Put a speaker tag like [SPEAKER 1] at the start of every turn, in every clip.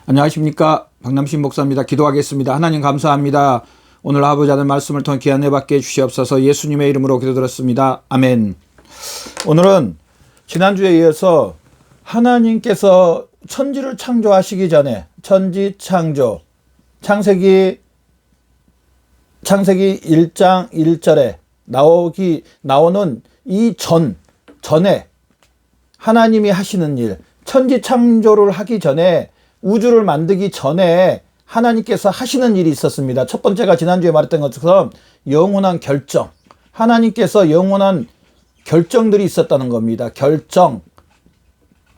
[SPEAKER 1] 안녕하십니까, 박남신 목사입니다. 기도하겠습니다. 하나님 감사합니다. 오늘 아버지 아들 말씀을 통해 귀한 은혜받게 해주시옵소서. 예수님의 이름으로 기도드렸습니다. 아멘. 오늘은 지난주에 이어서 하나님께서 천지를 창조하시기 전에 천지 창조, 창세기 1장 1절에 나오는 이 전에 하나님이 하시는 일, 천지 창조를 하기 전에, 우주를 만들기 전에 하나님께서 하시는 일이 있었습니다. 첫 번째가 지난주에 말했던 것처럼 영원한 결정, 하나님께서 영원한 결정들이 있었다는 겁니다. 결정.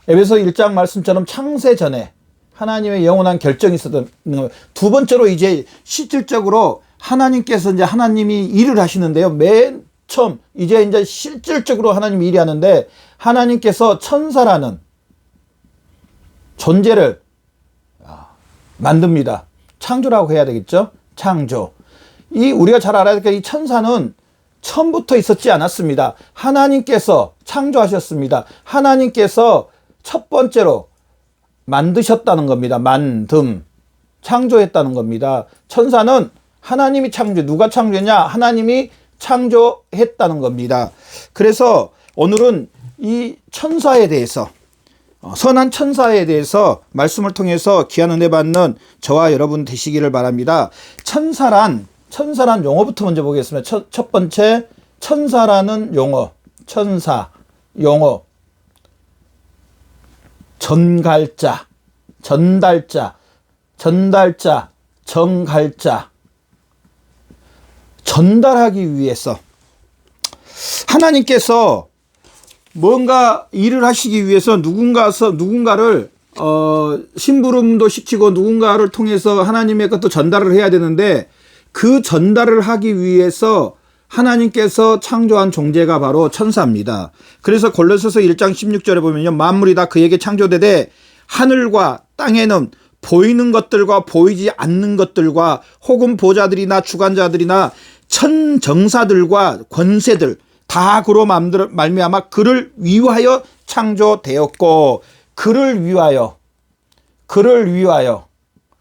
[SPEAKER 1] 에베소 1장 말씀처럼 창세 전에 하나님의 영원한 결정이 있었던 거예요. 두 번째로 이제 실질적으로 하나님께서 이제 하나님이 일을 하시는데요. 맨 처음 이제 실질적으로 하나님이 일이 하는데, 하나님께서 천사라는 존재를 만듭니다. 창조라고 해야 되겠죠? 창조. 우리가 잘 알아야 될 게, 이 천사는 처음부터 있었지 않았습니다. 하나님께서 창조하셨습니다. 하나님께서 첫 번째로 만드셨다는 겁니다. 창조했다는 겁니다. 천사는 하나님이 누가 창조했냐? 하나님이 창조했다는 겁니다. 그래서 오늘은 이 천사에 대해서, 선한 천사에 대해서 말씀을 통해서 귀한 은혜 받는 저와 여러분 되시기를 바랍니다. 천사란 용어부터 먼저 보겠습니다. 첫 번째, 천사라는 용어. 전갈자, 정갈자. 전달하기 위해서 하나님께서 뭔가 일을 하시기 위해서 누군가를 심부름도 시키고 누군가를 통해서 하나님의 것도 전달을 해야 되는데, 그 전달을 하기 위해서 하나님께서 창조한 존재가 바로 천사입니다. 그래서 골로새서 1장 16절에 보면요, 만물이 다 그에게 창조되되 하늘과 땅에는 보이는 것들과 보이지 않는 것들과 혹은 보좌들이나 주관자들이나 천정사들과 권세들 다 그로 말미암아 그를 위하여 창조되었고, 그를 위하여.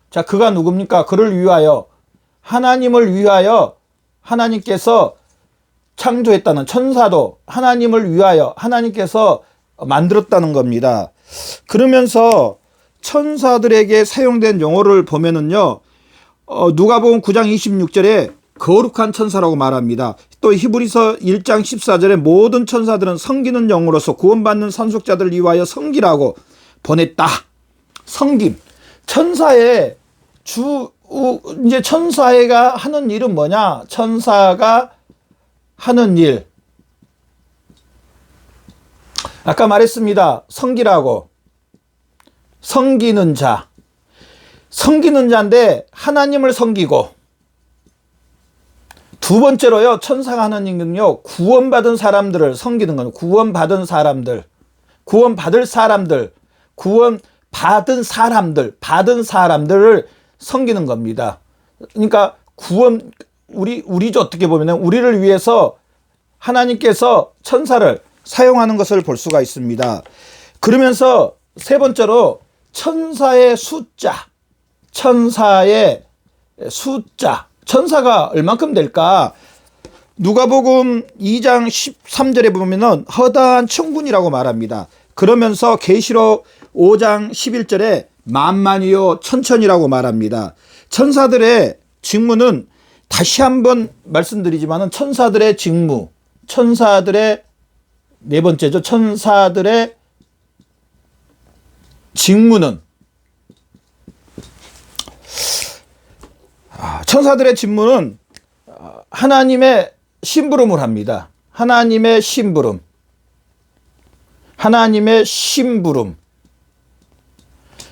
[SPEAKER 1] 자, 그가 누굽니까? 그를 위하여, 하나님을 위하여 하나님께서 창조했다는, 천사도 하나님을 위하여 하나님께서 만들었다는 겁니다. 그러면서 천사들에게 사용된 용어를 보면은요, 누가복음 9장 26절에 거룩한 천사라고 말합니다. 또 히브리서 1장 14절에 모든 천사들은 섬기는 영으로서 구원받는 상속자들을 위하여 섬기라고 보냈다. 섬김. 이제 천사가 하는 일은 뭐냐? 천사가 하는 일. 아까 말했습니다. 섬기라고. 섬기는 자인데 하나님을 섬기고, 두 번째로요, 천사가 하는 일은요, 구원받은 사람들을 섬기는 거예요. 구원받은 사람들을 섬기는 겁니다. 그러니까 우리죠, 어떻게 보면 우리를 위해서 하나님께서 천사를 사용하는 것을 볼 수가 있습니다. 그러면서 세 번째로 천사의 숫자. 천사가 얼만큼 될까? 누가복음 2장 13절에 보면은 허다한 천군이라고 말합니다. 그러면서 계시록 5장 11절에 만만이요 천천이라고 말합니다. 천사들의 직무는 다시 한번 말씀드리지만은, 천사들의 네 번째죠. 천사들의 직무는 하나님의 심부름을 합니다. 하나님의 심부름.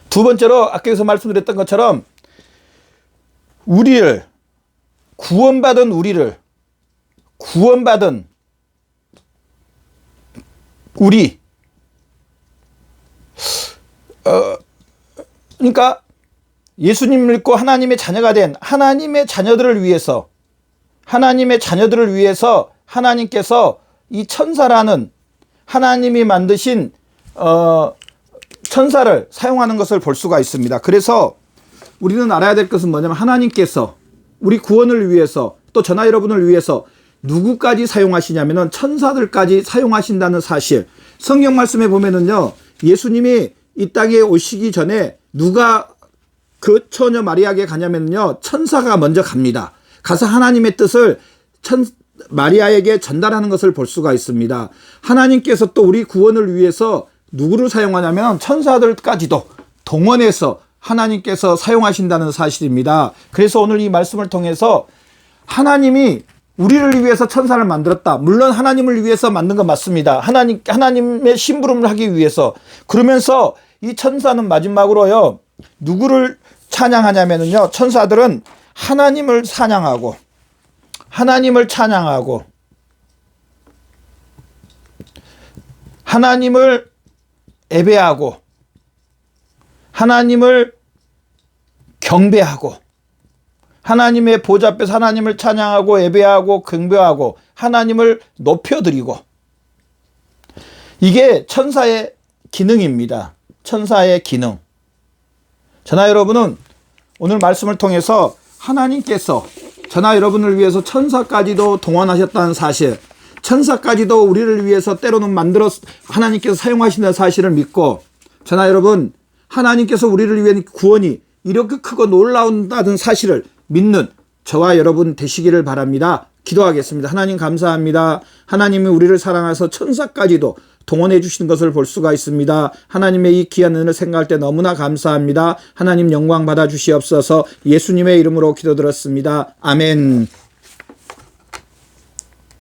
[SPEAKER 1] 두 번째로 아까서 말씀드렸던 것처럼 구원받은 우리. 그러니까 예수님 믿고 하나님의 자녀가 된 하나님의 자녀들을 위해서 하나님께서 이 천사라는 하나님이 만드신 천사를 사용하는 것을 볼 수가 있습니다. 그래서 우리는 알아야 될 것은 뭐냐면 하나님께서 우리 구원을 위해서 또 저나 여러분을 위해서 누구까지 사용하시냐면은 천사들까지 사용하신다는 사실. 성경 말씀에 보면은요, 예수님이 이 땅에 오시기 전에 누가 그 처녀 마리아에게 가냐면요, 천사가 먼저 갑니다. 가서 하나님의 뜻을 마리아에게 전달하는 것을 볼 수가 있습니다. 하나님께서 또 우리 구원을 위해서 누구를 사용하냐면 천사들까지도 동원해서 하나님께서 사용하신다는 사실입니다. 그래서 오늘 이 말씀을 통해서 하나님이 우리를 위해서 천사를 만들었다. 물론 하나님을 위해서 만든 건 맞습니다. 하나님의 심부름을 하기 위해서. 그러면서 이 천사는 마지막으로요, 누구를 찬양하냐면요, 천사들은 하나님을 찬양하고, 하나님을 찬양하고, 하나님을 예배하고, 하나님을 경배하고, 하나님의 보좌 앞에서 하나님을 찬양하고 예배하고 경배하고 하나님을 높여드리고, 이게 천사의 기능입니다. 천사의 기능. 저나 여러분은 오늘 말씀을 통해서 하나님께서 저나 여러분을 위해서 천사까지도 동원하셨다는 사실, 천사까지도 우리를 위해서 때로는 하나님께서 사용하신다는 사실을 믿고, 저나 여러분 하나님께서 우리를 위한 구원이 이렇게 크고 놀라운다는 사실을 믿는 저와 여러분 되시기를 바랍니다. 기도하겠습니다. 하나님 감사합니다. 하나님이 우리를 사랑하셔서 천사까지도 동원해 주시는 것을 볼 수가 있습니다. 하나님의 이 귀한 은혜를 생각할 때 너무나 감사합니다. 하나님 영광 받아 주시옵소서. 예수님의 이름으로 기도드렸습니다. 아멘.